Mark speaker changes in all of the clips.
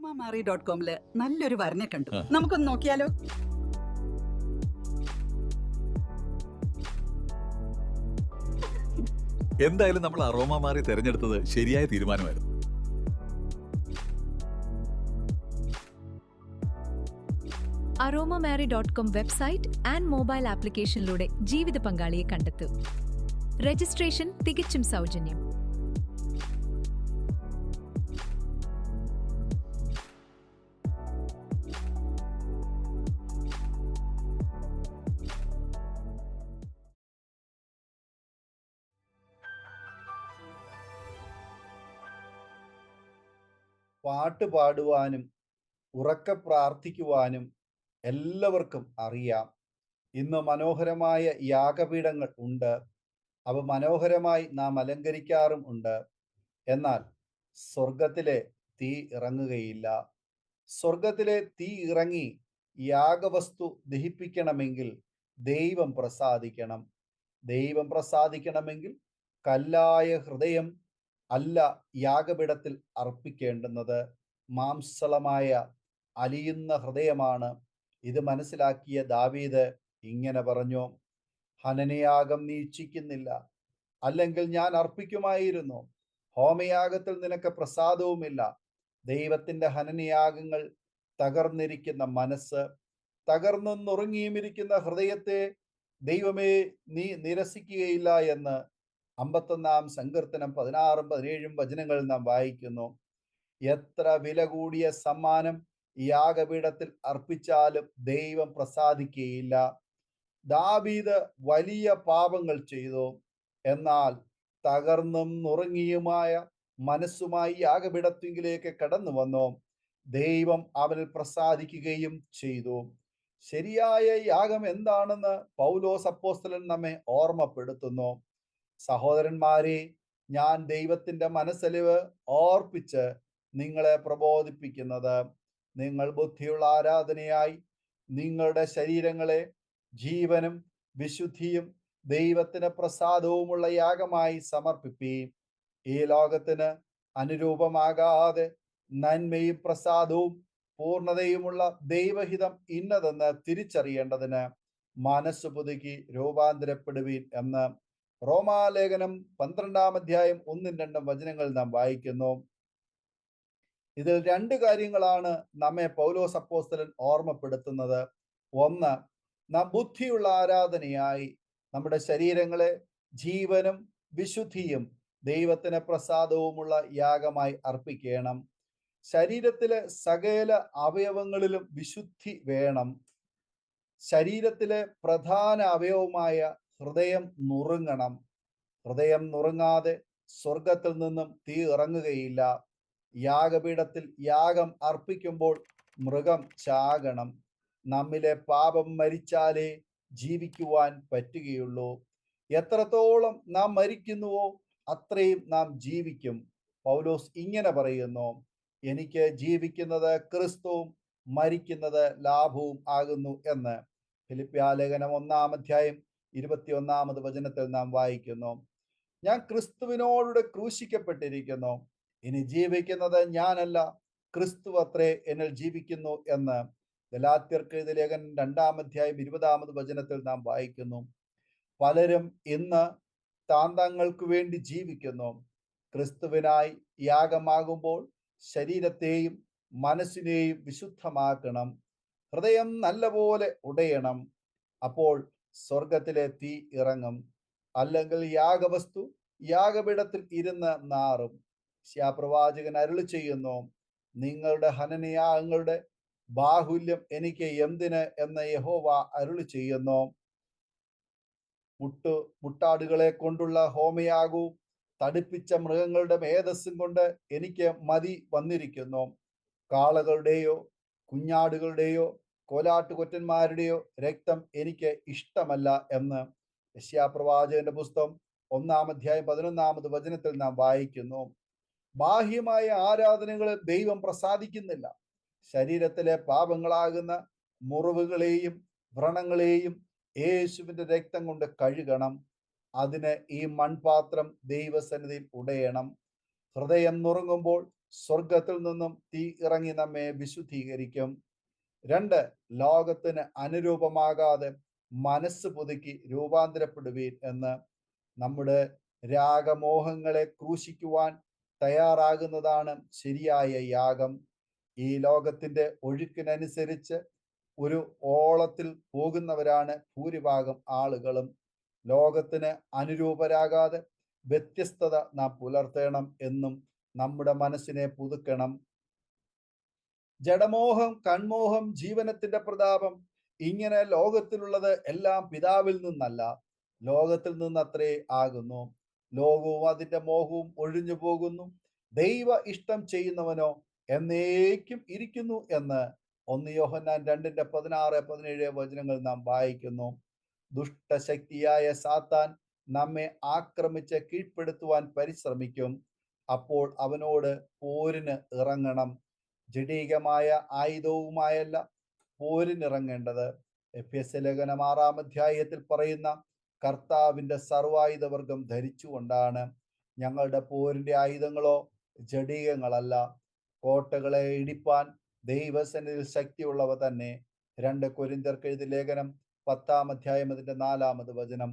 Speaker 1: aromamari.com നല്ലൊരു വരനെ കണ്ടു. നമുക്കൊന്ന് നോക്കിയാലോ?
Speaker 2: എന്തായാലും നമ്മൾ അറോമ മാറി തെരഞ്ഞെടുത്തത് ശരിയായ തീരുമാനമായിരുന്നു.
Speaker 3: aromamary.com വെബ്സൈറ്റ് ആൻഡ് മൊബൈൽ ആപ്ലിക്കേഷനിലൂടെ ജീവിത പങ്കാളിയെ കണ്ടെത്തൂ. രജിസ്ട്രേഷൻ തികച്ചും സൗജന്യം.
Speaker 4: പാട്ട് പാടുവാനും ഉറക്കെ പ്രാർത്ഥിക്കുവാനും എല്ലാവർക്കും അറിയാം. ഇന്ന് മനോഹരമായ യാഗപീഠങ്ങൾ ഉണ്ട്. അവ മനോഹരമായി നാം അലങ്കരിക്കാറും ഉണ്ട്. എന്നാൽ സ്വർഗത്തിലെ തീ ഇറങ്ങുകയില്ല. സ്വർഗത്തിലെ തീ ഇറങ്ങി യാഗവസ്തു ദഹിപ്പിക്കണമെങ്കിൽ ദൈവം പ്രസാദിക്കണം. ദൈവം പ്രസാദിക്കണമെങ്കിൽ കല്ലായ ഹൃദയം അല്ല യാഗപീഠത്തിൽ അർപ്പിക്കേണ്ടുന്നത്, മാംസളമായ അലിയുന്ന ഹൃദയമാണ്. ഇത് മനസ്സിലാക്കിയ ദാവീദ് ഇങ്ങനെ പറഞ്ഞു: ഹനനയാഗം നീ ഇച്ഛിക്കുന്നില്ല, അല്ലെങ്കിൽ ഞാൻ അർപ്പിക്കുമായിരുന്നു. ഹോമയാഗത്തിൽ നിനക്ക് പ്രസാദവുമില്ല. ദൈവത്തിൻ്റെ ഹനനയാഗങ്ങൾ തകർന്നിരിക്കുന്ന മനസ്സ്, തകർന്നും നുറുങ്ങിയുമിരിക്കുന്ന ഹൃദയത്തെ ദൈവമേ നീ നിരസിക്കുകയില്ല എന്ന് 51-ാം സങ്കീർത്തനം 16-17 വചനങ്ങൾ നാം വായിക്കുന്നു. എത്ര വില കൂടിയ സമ്മാനം യാഗപീഠത്തിൽ അർപ്പിച്ചാലും ദൈവം പ്രസാദിക്കുകയില്ല. ദാവീദ് വലിയ പാപങ്ങൾ ചെയ്തു. എന്നാൽ തകർന്നും നുറുങ്ങിയുമായ മനസ്സുമായി യാഗപീഠത്തിലേക്ക് കടന്നു വന്നു. ദൈവം അവനിൽ പ്രസാദിക്കുകയും ചെയ്തു. ശരിയായ യാഗം എന്താണെന്ന് പൗലോസ് അപ്പോസ്തലൻ നമ്മെ ഓർമ്മപ്പെടുത്തുന്നു. സഹോദരന്മാരെ, ഞാൻ ദൈവത്തിൻ്റെ മനസ്സലിവ് ഓർപ്പിച്ച് നിങ്ങളെ പ്രബോധിപ്പിക്കുന്നത്, നിങ്ങൾ ബുദ്ധിയുള്ള ആരാധനയായി നിങ്ങളുടെ ശരീരങ്ങളെ ജീവനും വിശുദ്ധിയും ദൈവത്തിന് പ്രസാദവുമുള്ള യാഗമായി സമർപ്പിപ്പീൻ. ഈ ലോകത്തിന് അനുരൂപമാകാതെ നന്മയും പ്രസാദവും പൂർണ്ണതയുമുള്ള ദൈവഹിതം ഇന്നതെന്ന് തിരിച്ചറിയേണ്ടതിന് മനസ്സ് പുതുക്കി രൂപാന്തരപ്പെടുവീൻ എന്ന് റോമാലേഖനം 12-ാം അധ്യായം 1-2 വചനങ്ങൾ നാം വായിക്കുന്നു. ഇതിൽ 2 കാര്യങ്ങളാണ് നമ്മെ പൗലോസ് അപ്പോസ്തലൻ ഓർമ്മപ്പെടുത്തുന്നത്. ഒന്ന്, നാം ബുദ്ധിയുള്ള ആരാധനയായി നമ്മുടെ ശരീരങ്ങളെ ജീവനും വിശുദ്ധിയും ദൈവത്തിന് പ്രസാദവുമുള്ള യാഗമായി അർപ്പിക്കണം. ശരീരത്തിലെ സകല അവയവങ്ങളിലും വിശുദ്ധി വേണം. ശരീരത്തിലെ പ്രധാന അവയവമായ ഹൃദയം നുറുങ്ങണം. ഹൃദയം നുറുങ്ങാതെ സ്വർഗത്തിൽ നിന്നും തീ ഇറങ്ങുകയില്ല. യാഗപീഠത്തിൽ യാഗം അർപ്പിക്കുമ്പോൾ മൃഗം ചാകണം. നമ്മിലെ പാപം മരിച്ചാലേ ജീവിക്കുവാൻ പറ്റുകയുള്ളൂ. എത്രത്തോളം നാം മരിക്കുന്നുവോ അത്രയും നാം ജീവിക്കും. പൗലോസ് ഇങ്ങനെ പറയുന്നു: എനിക്ക് ജീവിക്കുന്നത് ക്രിസ്തുവും മരിക്കുന്നത് ലാഭവും ആകുന്നു എന്ന് ഫിലിപ്പിയാലേഖനം 1-ാം അധ്യായം 21-ാമത് വചനത്തിൽ നാം വായിക്കുന്നു. ഞാൻ ക്രിസ്തുവിനോട് ക്രൂശിക്കപ്പെട്ടിരിക്കുന്നു, ഇനി ജീവിക്കുന്നത് ഞാനല്ല, ക്രിസ്തു അത്രേ എന്നിൽ ജീവിക്കുന്നു എന്ന് ഗലാത്യർക്ക് എഴുതിയ ലേഖനം 2-ാം അധ്യായം 20-ാമത് വചനത്തിൽ നാം വായിക്കുന്നു. പലരും ഇന്ന് താന്തങ്ങൾക്ക് വേണ്ടി ജീവിക്കുന്നു. ക്രിസ്തുവിനായി യാഗമാകുമ്പോൾ ശരീരത്തെയും മനസ്സിനെയും വിശുദ്ധമാക്കണം. ഹൃദയം നല്ലപോലെ ഉടയണം. അപ്പോൾ സ്വർഗത്തിലെ തീ ഇറങ്ങും. അല്ലെങ്കിൽ യാഗവസ്തു യാഗപീഠത്തിൽ ഇരുന്ന് നാറും. പ്രവാചകൻ അരുളി ചെയ്യുന്നു: നിങ്ങളുടെ ഹനനയാഗങ്ങളുടെ ബാഹുല്യം എനിക്ക് എന്തിന് എന്ന് യഹോവ അരുളി ചെയ്യുന്നു. മുട്ടാടുകളെ കൊണ്ടുള്ള ഹോമയാഗവും തടിപ്പിച്ച മൃഗങ്ങളുടെ മേധസ്സും കൊണ്ട് എനിക്ക് മതി വന്നിരിക്കുന്നു. കാളകളുടെയോ കുഞ്ഞാടുകളുടെയോ കോലാട്ടുകൊറ്റന്മാരുടെയോ രക്തം എനിക്ക് ഇഷ്ടമല്ല എന്ന് യെശയ്യാപ്രവാചകന്റെ പുസ്തകം 1-ാം അധ്യായം 11-ാമത് വചനത്തിൽ നാം വായിക്കുന്നു. ബാഹ്യമായ ആരാധനകളിൽ ദൈവം പ്രസാദിക്കുന്നില്ല. ശരീരത്തിലെ പാപങ്ങളാകുന്ന മുറിവുകളെയും വ്രണങ്ങളെയും യേശുവിൻ്റെ രക്തം കൊണ്ട് കഴുകണം. അതിന് ഈ മൺപാത്രം ദൈവസന്നിധിയിൽ ഉടയണം. ഹൃദയം നുറുങ്ങുമ്പോൾ സ്വർഗത്തിൽ നിന്നും തീ ഇറങ്ങി നമ്മെ വിശുദ്ധീകരിക്കും. 2, ലോകത്തിന് അനുരൂപമാകാതെ മനസ്സ് പുതുക്കി രൂപാന്തരപ്പെടുവീൻ എന്ന്. നമ്മുടെ രാഗമോഹങ്ങളെ ക്രൂശിക്കുവാൻ തയ്യാറാകുന്നതാണ് ശരിയായ യാഗം. ഈ ലോകത്തിന്റെ ഒഴുക്കിനനുസരിച്ച് ഒരു ഓളത്തിൽ പോകുന്നവരാണ് ഭൂരിഭാഗം ആളുകളും. ലോകത്തിന് അനുരൂപരാകാതെ വ്യത്യസ്തത നാം പുലർത്തണം എന്നും നമ്മുടെ മനസ്സിനെ പുതുക്കണം. ജഡമോഹം, കൺമോഹം, ജീവനത്തിന്റെ പ്രതാപം, ഇങ്ങനെ ലോകത്തിലുള്ളത് എല്ലാം പിതാവിൽ നിന്നല്ല, ലോകത്തിൽ നിന്നത്രേ ആകുന്നു. ലോകവും അതിന്റെ മോഹവും ഒഴിഞ്ഞു പോകുന്നു, ദൈവ ഇഷ്ടം ചെയ്യുന്നവനോ എന്നേക്കും ഇരിക്കുന്നു എന്ന് 1 യോഹന്നാൻ 2:16-17 വചനങ്ങൾ നാം വായിക്കുന്നു. ദുഷ്ടശക്തിയായ സാത്താൻ നമ്മെ ആക്രമിച്ച് കീഴ്പ്പെടുത്തുവാൻ പരിശ്രമിക്കും. അപ്പോൾ അവനോട് പോരിന് ഇറങ്ങണം. ജഡീകമായ ആയുധവുമായല്ല പോരിനിറങ്ങേണ്ടത്. എഫെസ്യ ലേഖനം 6-ാം അധ്യായത്തിൽ പറയുന്ന കർത്താവിന്റെ സർവായുധവർഗം ധരിച്ചുകൊണ്ടാണ്. ഞങ്ങളുടെ പോരിന്റെ ആയുധങ്ങളോ ജഡീകങ്ങളല്ല, കോട്ടകളെ ഇടിപ്പാൻ ദൈവസന്നിധിയിൽ ശക്തിയുള്ളവ തന്നെ. 2 കൊരിന്ത്യർക്ക് എഴുതിയ ലേഖനം 10-ാം അധ്യായം അതിന്റെ 4-ാമത് വചനം.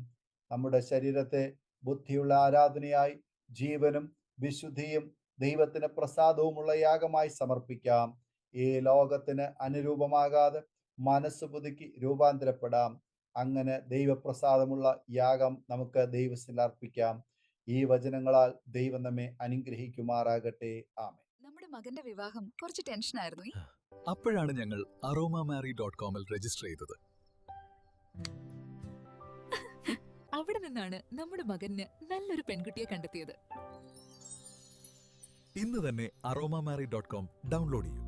Speaker 4: നമ്മുടെ ശരീരത്തെ ബുദ്ധിയുള്ള ആരാധനയായി ജീവനും വിശുദ്ധിയും ദൈവത്തിന് പ്രസാദവുമുള്ള യാഗമായി സമർപ്പിക്കാം. ഈ ലോകത്തിന് അനുരൂപമാകാതെ മനസ്സ് പുതുക്കി രൂപാന്തരപ്പെടാം. അങ്ങനെ ദൈവപ്രസാദമുള്ള യാഗം നമുക്ക് ദൈവത്തിൽ അർപ്പിക്കാം. ഈ വചനങ്ങളാൽ ദൈവം നമ്മെ അനുഗ്രഹിക്കുമാറാകട്ടെ. ആമേൻ.
Speaker 5: നമ്മുടെ മകന്റെ വിവാഹം കുറച്ച് ടെൻഷനായിരുന്നു.
Speaker 2: അപ്പോഴാണ് ഞങ്ങൾ aromamary.com രജിസ്റ്റർ ചെയ്തത്.
Speaker 5: അവിടെ നിന്നാണ് നമ്മുടെ മകന് നല്ലൊരു പെൺകുട്ടിയെ കണ്ടെത്തിയത്.
Speaker 2: ഇന്ന് തന്നെ aromamary.com ഡൗൺലോഡ് ചെയ്യൂ.